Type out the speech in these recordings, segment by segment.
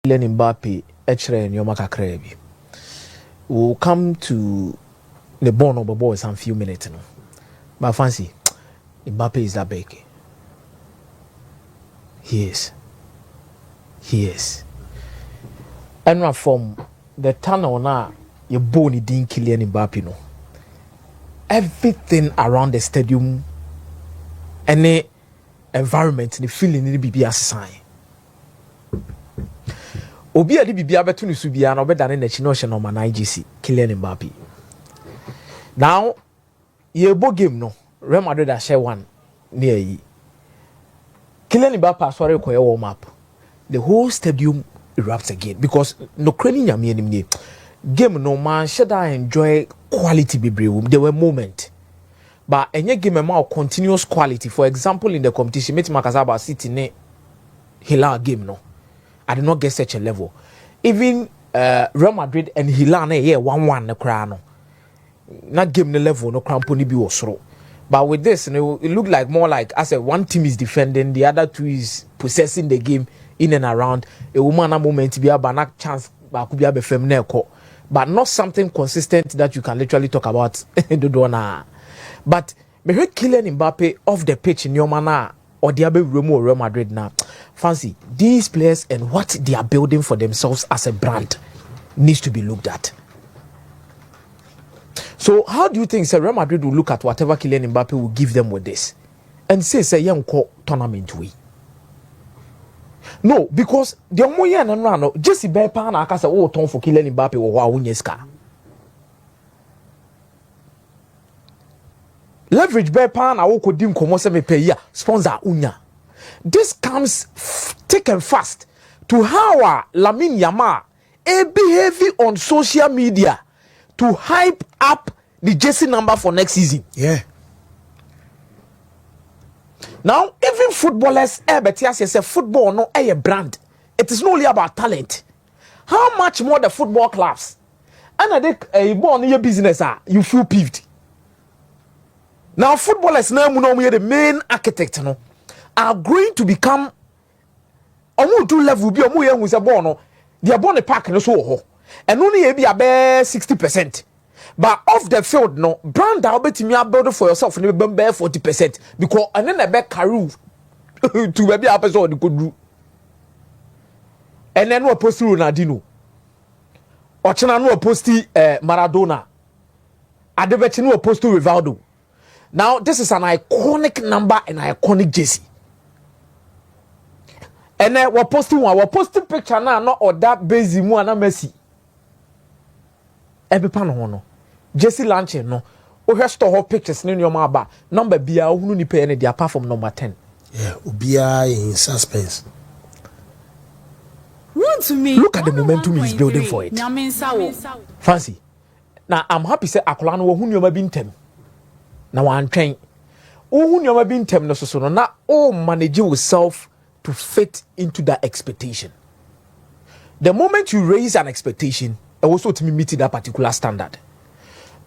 Kylian Mbappe echere nyoma kakra bi. We'll come to the bone of the boys in a few minutes. No? But fancy, Mbappe is that big. He is. And from the tunnel now, your bone didn't Kylian Mbappe. No. Everything around the stadium, any environment, the feeling need to be a sign. Obi adi bibia beto ne subia na obeda ne nachi no hye no man IGC Kylian Mbappe. Now ye bo game no Real Madrid a share one near yi. Kylian Mbappe asore koye warm up. The whole stadium erupts again because no crane nyame anim nie. Game no man should I enjoy quality bebre. There were moments. But any game amount continuous quality. For example, in the competition, Met Makazaba City ne Hilal game no. I did not get such a level. Even Real Madrid and Hilal ne 1-1 ne kra no. Not game the level no cramponi bi osoro. But with this, it looked like more like as one team is defending, the other two is possessing the game in and around. A woman a moment to be a banak chance could be a feminine call. But not something consistent that you can literally talk about. But me heard Kylian Mbappe off the pitch in your manner or the other Real Madrid now. Fancy these players and what they are building for themselves as a brand needs to be looked at. So how do you think Real Madrid will look at whatever Kylian Mbappe will give them with this and say young tournament we? No, because the only no Jesse Bepa na akasa o ton for Kylian Mbappe wo wa wunyeska. Leverage Bepa na wo kodim komo se me pay ya sponsor unya. This comes thick and fast to how Lamine Yamal behave on social media to hype up the jersey number for next season. Yeah. Now, even footballers, say football no a brand. It is not only about talent. How much more the football clubs? And I think a born in your business you feel peeved. Now, footballers now the main architect no are going to become to level be who's a born. They are born a pack no so and only be about 60%. But off the field, no brand I'll bet me build for yourself and be 40% because and then I bet career to maybe episode could do. And then we post Ronaldinho. Or China no post Maradona. Adebet no post Rivaldo. Now this is an iconic number and an iconic jersey. And then we're posting picture now not or that base mu and Messi. Every panel no. Jesse launching no. O have store pictures in your maba. Number bia who ni pay any apart from number 10. Yeah, ubia in suspense. To me, look at the momentum he's building for it. Fancy. Now I'm happy say akola no hu nyoma bintem. Na wan twen. O hu nyoma bintem no so no na o manage yourself to fit into that expectation. The moment you raise an expectation, it also to meet that particular standard.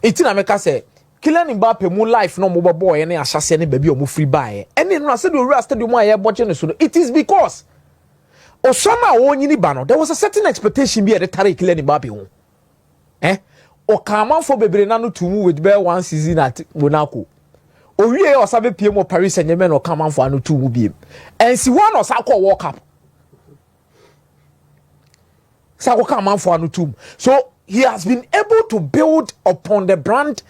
It's in America say Kylian Mbappe mu life no mobile boy any asase any baby or mu free buy. Any no say the real stadium why you watching so it is because Osama wonyini ba no there was a certain expectation be at the Kylian Mbappe ho. O come for bebre na no tumu with bear one season at Monaco. O wie o sabe PM of Paris Saint-Germain o come for no tumu bi. And si one or Sako World Cup. Sako come for no tumu. So he has been able to build upon the brand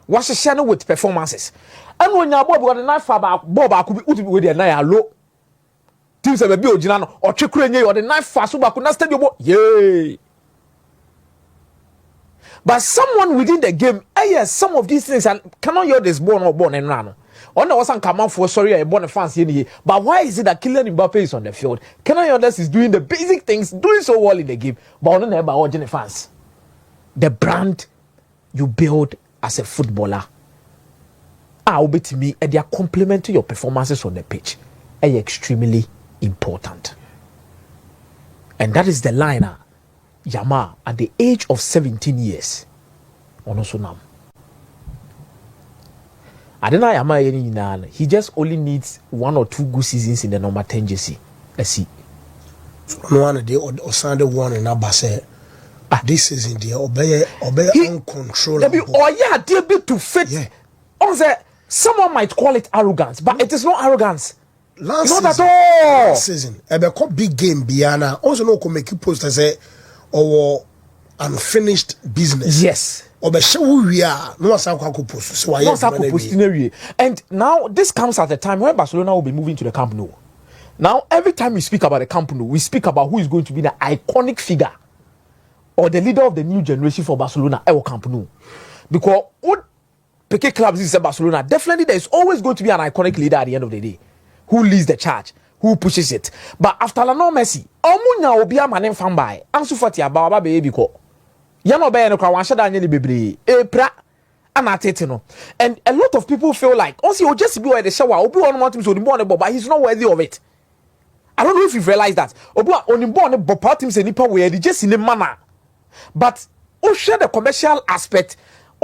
was sharing with performances. And when your boy got the knife about Bob could be with the knife low. Teams have a bill or chikrenye or the knife fast so could not stand your boy. Yay. But someone within the game, yes, some of these things and cannot hear this born or born and run. On the wasn't come out for sorry, I born a fancy in here. But why is it that Kylian Mbappe is on the field? Cannot hear this is doing the basic things, doing so well in the game, but on the about ordinary fans. The brand you build as a footballer will be to me and they are complement to your performances on the pitch are extremely important. And that is the liner Yamal at the age of 17 years on Osunam. I don't know Yamal he just only needs 1 or 2 good seasons in the number 10 jersey. Let's see. no one day or Sunday one and Abase. This season, dear, obey uncontrollable. Oh yeah, dear bit to fit. Yeah. Someone might call it arrogance, but it is not arrogance. Last not season, at all. Last season, a big game, Biana. Also, no, can make you post as a or unfinished business. Yes. Or be show we are no post. So I and now this comes at a time when Barcelona will be moving to the Camp Nou. Now, every time we speak about the Camp Nou, we speak about who is going to be the iconic figure or the leader of the new generation for Barcelona at Camp Nou. Because what PK clubs is Barcelona, definitely there is always going to be an iconic leader at the end of the day who leads the charge, who pushes it. But after Lionel Messi, Omunya will be a man in fan by Ansu Fati about baby ko. Yano be no kwa wansha da nyeli bebre. Pra no. And a lot of people feel like also just be where the shower, obi one want him so the born but he's not worthy of it. I don't know if you've realized that. Obi on born but part him say nipa where just in a manner. But share the commercial aspect,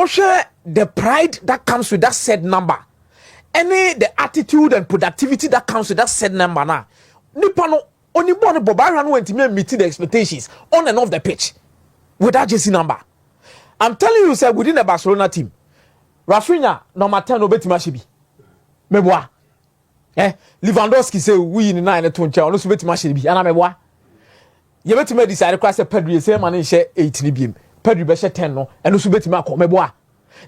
share the pride that comes with that said number, the attitude and productivity that comes with that said number now. Nipa no only born but I went to meet the expectations on and off the pitch with that JC number. I'm telling you, sir, within the Barcelona team, Rafinha number 10 obetima shibi. Meboa. Lewandowski say we in 9 and 20 on obetima shibi. Ana meboa. You bet me decide to say Pedri say man share 8 ni biem. Pedri be share 10 no and also bet me akọ meboa.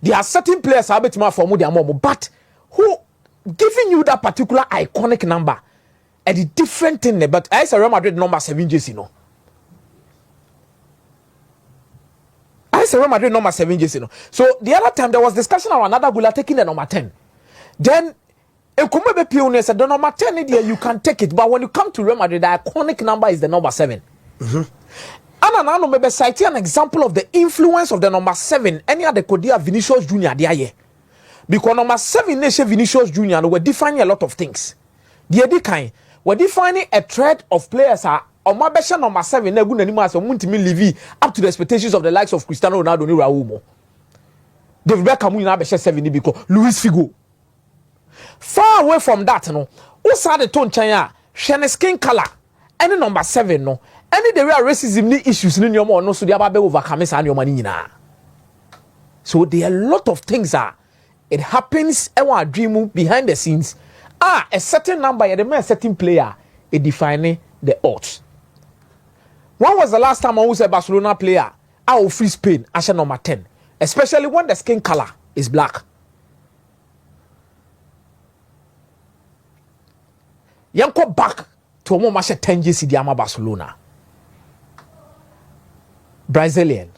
There are certain players I bet me for more than more, but who giving you that particular iconic number at the different thing. But I say Real Madrid number 7 jersey no. I say Real Madrid number 7 jersey no. So the other time there was discussion on another goalie taking the number 10. Then the number 10 there you can take it, but when you come to Real Madrid, the iconic number is the number 7. And I know maybe cite an example of the influence of the number 7. Any other Kodia Vinicius Junior there, because number 7 nation Vinicius Junior were defining a lot of things. The kind we're defining a thread of players are on my best number 7. Negun anymore so Muntimi Levy up to the expectations of the likes of Cristiano Ronaldo, ni Raúl. David Beckham will now be 7 because Luis Figo. Far away from that, no. Who saw the tone chanya? Shane skin color. Any number 7, no. Any the real racism ni issues in your no so the ababe overcome and your money na. So there are a lot of things it happens our dream behind the scenes. A certain number, a certain player, it defining the odds. When was the last time I was a Barcelona player? I will free Spain as a number 10, especially when the skin color is black. Yanko back to a match 10 JC Diama Barcelona. Brazilian,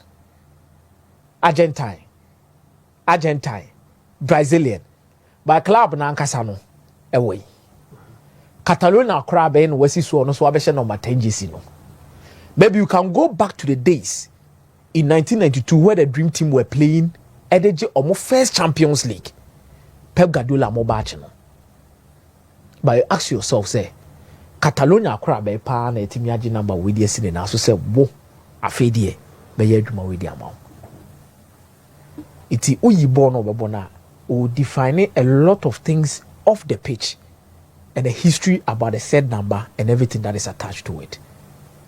Argentine, Brazilian. By club na Ankasano, away. Catalonia crab and Wessi so no so number 10 JC no. Maybe you can go back to the days in 1992 where the Dream Team were playing at the almost first Champions League. Pep Guardiola mo batch no. But you ask yourself, say, Catalonia crab a pa na etimiaji number with the scene na so say wo afedie be ye adwuma with the amount. Iti oyibo no bebo na o define a lot of things off the pitch and the history about the said number and everything that is attached to it.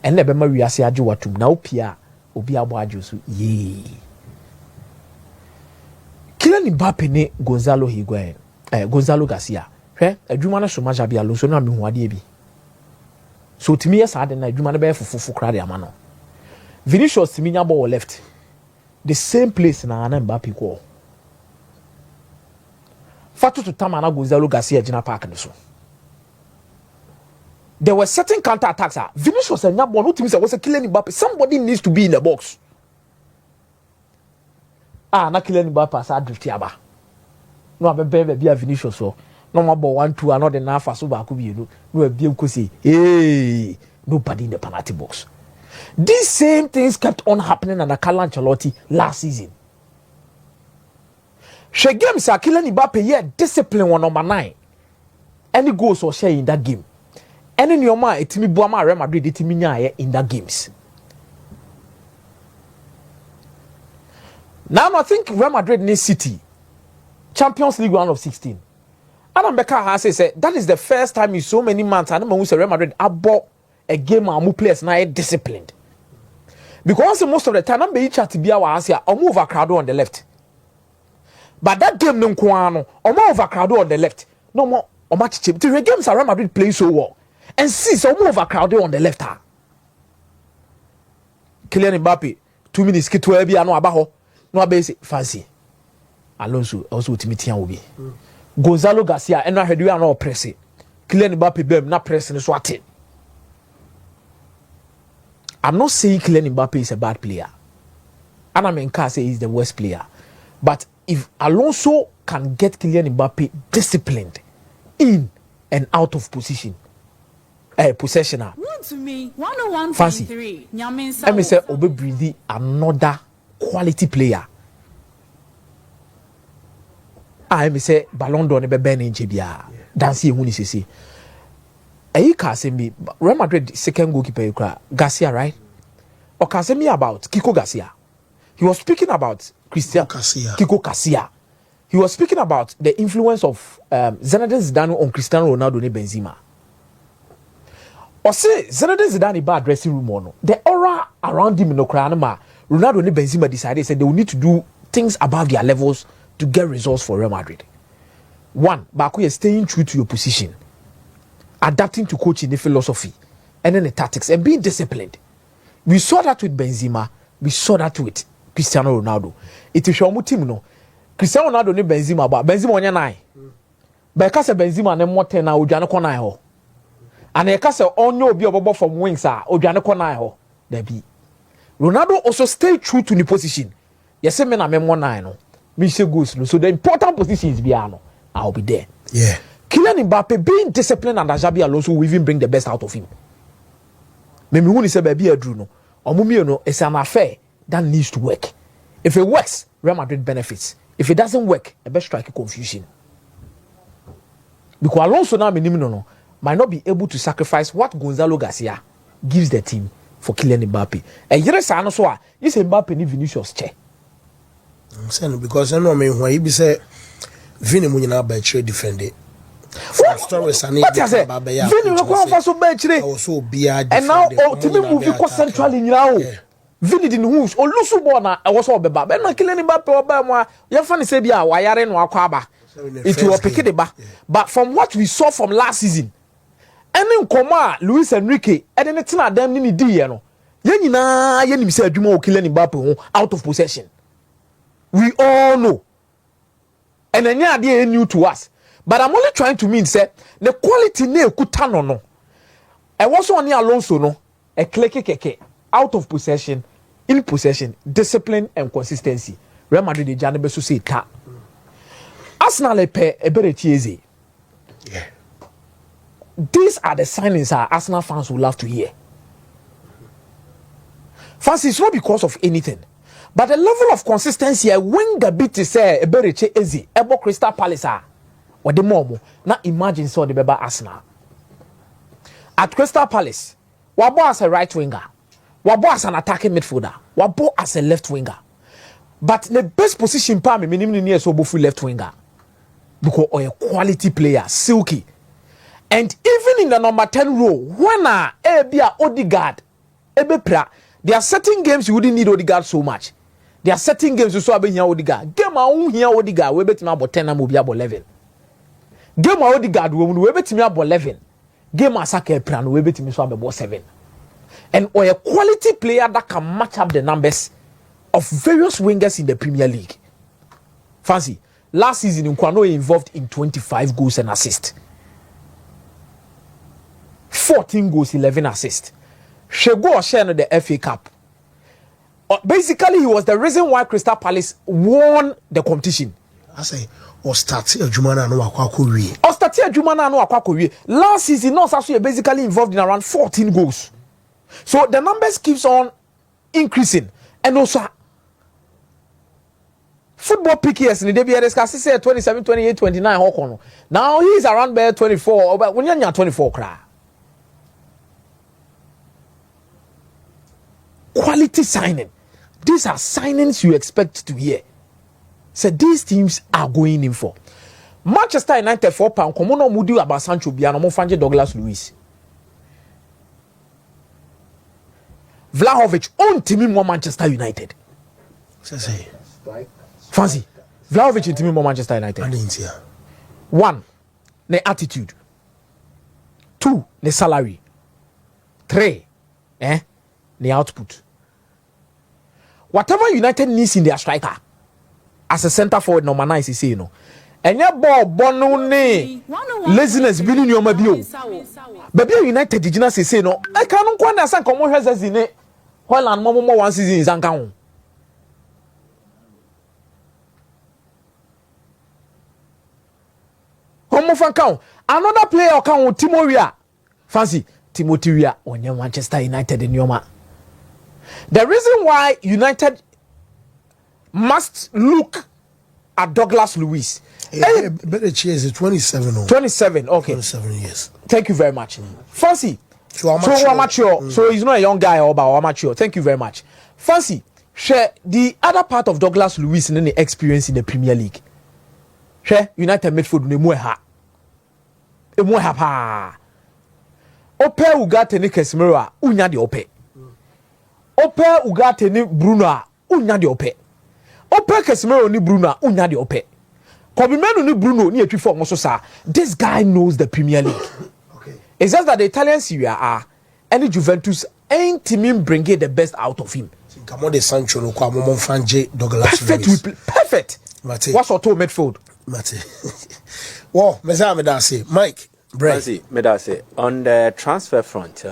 And the bema we ase aju watum na opia obi abo aju so ye. Kylian Mbappe ne Gonzalo Higuain, Gonzalo Garcia. Adwuma na soma jabi alonso na me huade bi so timi yes ade na adwuma na be fufufu kra de amano Vinicius timi nya ball left the same place na Mbappe ko fatu to tama na Gonzalo Garcia gina park ne so there were certain counter attacks Vinicius nya ball no timi say was Kylian Mbappe somebody needs to be in the box na Kylian Mbappe asa drift aba no abebe be Vinicius so no more 1-2 another na fa so ba ko bi no abiem ko say nobody in the penalty box. These same things kept on happening under Carlo Ancelotti last season. She game sa Kylian Mbappe here discipline on number 9. Any goals or share in that game. Any nyoma etimi boama Real Madrid etimi nya in that games. Now I think Real Madrid needs City Champions League round of 16. Adam Becker has said that is the first time in so many months and Real Madrid abo a game and players now disciplined. Because most of the time, I'm being chatty be our Asia or move overcrowded on the left. But that game no kwano or more overcrowded on the left. No more or much cheap. The games are Real Madrid playing so well. And see so more overcrowded on the left hand. Kylian Mbappe 2 minutes kit to be no abaho. No basic fancy. Alonso also ultimate will be. Gonzalo Garcia and I had you are not pressing. Kylian Mbappe bem not pressing swatting. I'm not saying Kylian Mbappe is a bad player. And I mean, can't say he's the worst player. But if Alonso can get Kylian Mbappe disciplined in and out of position, possession, to me, 101.3. Fancy. Let me say, Obe breathe another quality player. I me say, Ballon d'Or nebe ben in Jebia. Dancy who is see. You can say me Real Madrid second goalkeeper Garcia, right? Or can say me about Kiko Garcia. He was speaking about Kiko Garcia. He was speaking about the influence of Zinedine Zidane on Cristiano Ronaldo and Benzema. Or say Zinedine Zidane bad dressing room no. The aura around him no Ronaldo and Benzema decided they will need to do things above their levels to get results for Real Madrid. One, Baku is staying true to your position. Adapting to coaching the philosophy and then the tactics and being disciplined. We saw that with Benzema. We saw that with Cristiano Ronaldo. It is your team no. Cristiano Ronaldo ni Benzema but Benzema onye 9. But kase Benzema ne mo 10 na odwane ko 9 ho. And e kase onye obi obobo from wings a odwane ko 9 ho. There be. Ronaldo also stay true to the position. Yes me na me mo 9 no. Me say goals no. So the important positions be no. I'll be there. Yeah. Kylian Mbappe being disciplined and Xabi Alonso will even bring the best out of him. Me who say baby Adru no. Omumi no is an affair that needs to work. If it works, Real Madrid benefits. If it doesn't work, a best strike confusion. Because Alonso now no might not be able to sacrifice what Gonzalo Garcia gives the team for Kylian Mbappe. And here is an so you say Mbappe ni Vinicius che. I'm saying because I know me when you be say Vini Munyana by trade defender. What I say? Vini no kwa fa so bench re. And now to me move you central in now. Vini din who olusu ball na e wo so obeba. Be na Kylian Mbappe oba mo ya fa ni say bia wa yare no akwa aba. It will pick the ba. But from what we saw from last season, any nkoma Luis Enrique e de ne tena dem ni di ye no. Ye nyina ye nim say adwuma o Kylian Mbappe ho out of possession. We all know. And then they are new to us. But I'm only trying to mean say the quality ne kutano no. I was on Alonso no a keke out of possession, in possession, discipline and consistency. Real Madrid de Janebe so say ta. Arsenal pe e bere tieze. Yeah. These are the signings our Arsenal fans will love to hear. Fans, it's not because of anything. But the level of consistency, when the beat is say, a very easy, ebo Crystal Palace, or the momo, now imagine so the Beba Arsenal. At Crystal Palace, Wabo as a right winger, Wabo as an attacking midfielder, Wabo as a left winger. But the best position, Pam, minimum near so full left winger, because or a quality player, silky. And even in the number 10 role, when a Odegaard, there are certain games you wouldn't need Odegaard so much. There are certain games you saw here Odegaard. Game a here Odegaard we bet me about 10 and we be about 11. Game a Odegaard we bet me about 11. Game a Saka plan we bet me so about 7. And or a quality player that can match up the numbers of various wingers in the Premier League. Fancy. Last season Nkwano involved in 25 goals and assists. 14 goals, 11 assists. Shego shared the FA Cup. Basically, he was the reason why Crystal Palace won the competition. I say, Ostati Jumana no Akwakowie. Ostati Jumana no Akwakowie. Last season, no, actually basically involved in around 14 goals. So the numbers keeps on increasing. And also, football PKS in the DBS say 27, 28, 29. Now he's around there 24. But when you're 24, quality signing. These are signings you expect to hear. So these teams are going in for. Manchester United £4. Komono Mudi about Sancho Biano Mofanje Douglas Luiz. Vlahovic on team more Manchester United. Fancy. Vlahovic in team more Manchester United. 1, the attitude. 2, the salary. 3, the output. Whatever United needs in their striker, as a centre forward, number 9 is say no. And your ball, bono ne laziness, billion your mabio. Baby United did not say no. I can't understand come on has in it. While and Momo 1 season is uncount. Homo fan count. Another player count Timoria. Fancy Timoria on your Manchester United in Yoma. The reason why United must look at Douglas Luiz. Better cheers is 27. 27, okay. 27 years. Thank you very much. Fancy. So amateur. So he's not a young guy or amateur. Thank you very much. Fancy. Share the other part of Douglas Luiz in the experience in the Premier League. Share United midfield ne mueha. E mueha pa. Ope ugate ni Casemiro a unya de ope. Ope ugate ni Bruno a unya de ope. Ope Casemiro ni Bruno a unya de ope. Kobimenu ni Bruno ni etwi form so sa. This guy knows the Premier League. Okay. It's just that the Italian Serie A and Juventus ain't teaming bringing the best out of him. Come on, the Sancho no kwa momon fanje Douglas Luiz. Perfect. Mate. What's auto midfield? Mate. Well, me say Mike. Brady, on the transfer front.